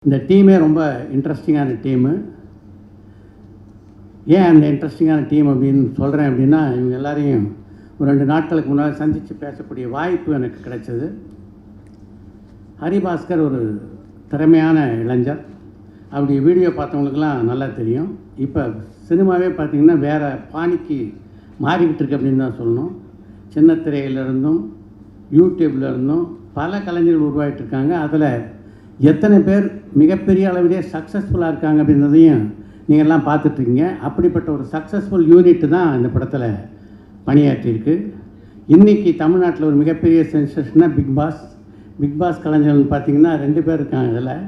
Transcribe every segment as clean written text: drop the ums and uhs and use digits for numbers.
இந்த டீமே ரொம்ப இன்ட்ரெஸ்டிங்கான டீமு. ஏன் அந்த இன்ட்ரெஸ்டிங்கான டீம் அப்படின்னு சொல்கிறேன் அப்படின்னா, இவங்க எல்லாரையும் ஒரு 2 நாட்களுக்கு முன்னாடி சந்தித்து பேசக்கூடிய வாய்ப்பு எனக்கு கிடைச்சது. ஹரிபாஸ்கர் ஒரு திறமையான இளைஞர். அப்படி வீடியோ பார்த்தவங்களுக்கெல்லாம் நல்லா தெரியும். இப்போ சினிமாவே பார்த்திங்கன்னா வேறு பாணிக்கு மாறிக்கிட்டு இருக்கு அப்படின்னு தான் சொல்லணும். சின்ன திரையிலிருந்தும் யூடியூப்லேருந்தும் பல கலைஞர்கள் உருவாகிட்டு இருக்காங்க. அதில் எத்தனை பேர் மிகப்பெரிய அளவிலே சக்ஸஸ்ஃபுல்லாக இருக்காங்க அப்படின்றதையும் நீங்கள்லாம் பார்த்துட்ருக்கீங்க. அப்படிப்பட்ட ஒரு சக்ஸஸ்ஃபுல் யூனிட் தான் இந்த படத்தில் பணியாற்றியிருக்கு. இன்றைக்கி தமிழ்நாட்டில் ஒரு மிகப்பெரிய சென்சேஷனாக பிக் பாஸ் கலைஞர்கள் பார்த்திங்கன்னா 2 பேர் இருக்காங்க. இதில்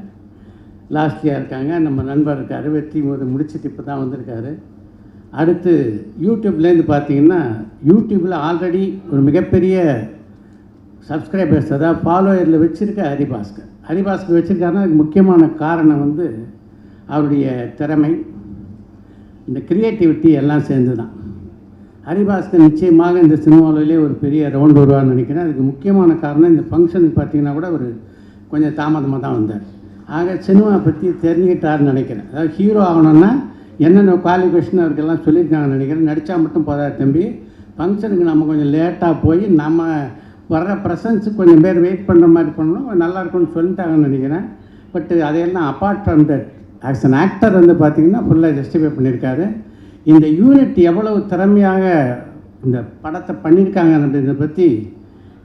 லாஸ்ட் இயர் இருக்காங்க, நம்ம நண்பர் இருக்கார், வெற்றி முடிச்சுட்டு இப்போ தான் வந்திருக்காரு. அடுத்து யூடியூப்லேருந்து பார்த்திங்கன்னா யூடியூப்பில் ஆல்ரெடி ஒரு மிகப்பெரிய சப்ஸ்கிரைபர்ஸ், அதாவது ஃபாலோயரில் வச்சுருக்க ஹரிபாஸ்கர் வச்சுருக்காருன்னா அதுக்கு முக்கியமான காரணம் வந்து அவருடைய திறமை, இந்த க்ரியேட்டிவிட்டி எல்லாம் சேர்ந்து தான். ஹரிபாஸ்கர் நிச்சயமாக இந்த சினிமாவிலே ஒரு பெரிய ரவுண்ட் வருவார்னு நினைக்கிறேன். அதுக்கு முக்கியமான காரணம் இந்த ஃபங்க்ஷனுக்கு பார்த்திங்கன்னா கூட ஒரு கொஞ்சம் தாமதமாக தான் வந்தார். ஆக சினிமா பற்றி தெரிஞ்சுக்கிட்டாருன்னு நினைக்கிறேன். அதாவது ஹீரோ ஆகணும்னா என்னென்ன குவாலிஃபிகேஷன் அவருக்கெல்லாம் சொல்லியிருக்காங்கன்னு நினைக்கிறேன். நடித்தா மட்டும் போதாது தம்பி, ஃபங்க்ஷனுக்கு நம்ம கொஞ்சம் லேட்டாக போய் நம்ம வர்ற ப்ரெசன்ஸுக்கு கொஞ்சம் பேர் வெயிட் பண்ணுற மாதிரி பண்ணணும், நல்லாயிருக்கும்னு சொல்லிட்டாங்கன்னு நினைக்கிறேன். பட் அதையெல்லாம் apart from that as an actor வந்து பார்த்திங்கன்னா ஃபுல்லாக ஜஸ்டிஃபை பண்ணியிருக்காரு. இந்த யூனிட் எவ்வளவு திறமையாக இந்த படத்தை பண்ணியிருக்காங்க அப்படின்றத பற்றி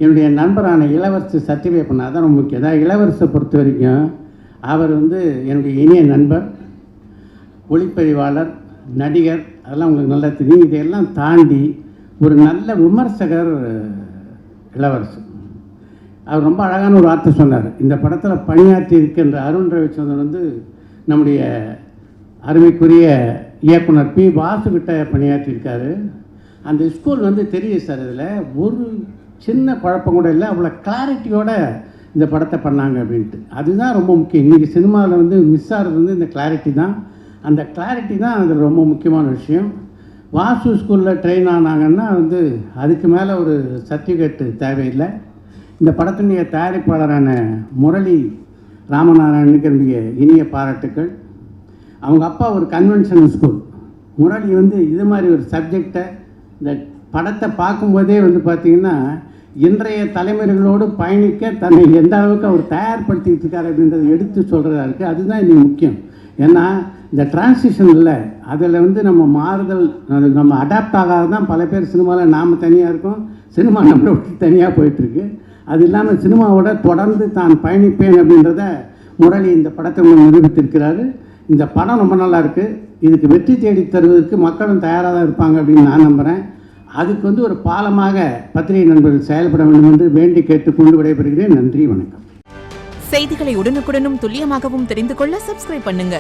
என்னுடைய நண்பரான இளவரசு சர்டிஃபை பண்ணால் தான் ரொம்ப முக்கியம். அதாவது இளவரசை பொறுத்த வரைக்கும் அவர் வந்து என்னுடைய இனிய நண்பர், ஒளிப்பதிவாளர், நடிகர், அதெல்லாம் உங்களுக்கு நல்லா தெரியும். இதையெல்லாம் தாண்டி ஒரு நல்ல விமர்சகர் இளவரசு. அவர் ரொம்ப அழகான ஒரு வார்த்தை சொன்னார். இந்த படத்தில் பணியாற்றி இருக்கின்ற அருண் ரவிச்சந்திரன் வந்து நம்முடைய அருமைக்குரிய இயக்குனர் பி வாசுகிட்ட பணியாற்றியிருக்காரு. அந்த ஸ்கூல் வந்து தெரியுது சார், இதில் ஒரு சின்ன குழப்பம் கூட இல்லை, அவ்வளோ கிளாரிட்டியோட இந்த படத்தை பண்ணாங்க அப்படின்ட்டு. அதுதான் ரொம்ப முக்கியம். இன்றைக்கி சினிமாவில் வந்து மிஸ் ஆகிறது வந்து இந்த கிளாரிட்டி தான். அந்த கிளாரிட்டி தான் அதில் ரொம்ப முக்கியமான விஷயம். வாசு ஸ்கூலில் ட்ரெயின் ஆனாங்கன்னா வந்து அதுக்கு மேலே ஒரு சர்டிஃபிகேட்டு தேவையில்லை. இந்த படத்தினுடைய தயாரிப்பாளரான முரளி ராமநாராயணனுக்கு என்னுடைய இனிய பாராட்டுக்கள். அவங்க அப்பா ஒரு கன்வென்ஷனல் ஸ்கூல். முரளி வந்து இது மாதிரி ஒரு சப்ஜெக்டை இந்த படத்தை பார்க்கும்போதே வந்து பார்த்திங்கன்னா இன்றைய தலைமுறைகளோடு பயணிக்க தன்னை எந்த அளவுக்கு அவர் தயார்படுத்திக்கிட்டு இருக்காரு அப்படின்றத எடுத்து சொல்கிறதா இருக்குது. அதுதான் இன்றைக்கி முக்கியம். ஏன்னா இந்த டிரான்சிஷன் இல்லை, அதில் வந்து நம்ம மாறுதல், அது நம்ம அடாப்ட் ஆகாது தான் பல பேர் சினிமாவில் நாம் தனியாக இருக்கோம், சினிமா நம்மளை விட்டு தனியாக போயிட்டுருக்கு. அது இல்லாமல் சினிமாவோட தொடர்ந்து தான் பயணிப்பேன் அப்படின்றத முரளி இந்த படத்தை நிரூபித்திருக்கிறாரு. இந்த படம் ரொம்ப நல்லா இருக்குது. இதுக்கு வெற்றி தேடி தருவதற்கு மக்களும் தயாராக தான் இருப்பாங்க அப்படின்னு நான் நம்புகிறேன். அதுக்கு வந்து ஒரு பாலமாக பத்திரிகை நண்பர்கள் செயல்பட வேண்டும் என்று வேண்டி கேட்டுக்கொண்டு விடைபெறுகிறேன். நன்றி, வணக்கம். செய்திகளை உடனுக்குடனும் துல்லியமாகவும் தெரிந்து கொள்ள சப்ஸ்கிரைப் பண்ணுங்க.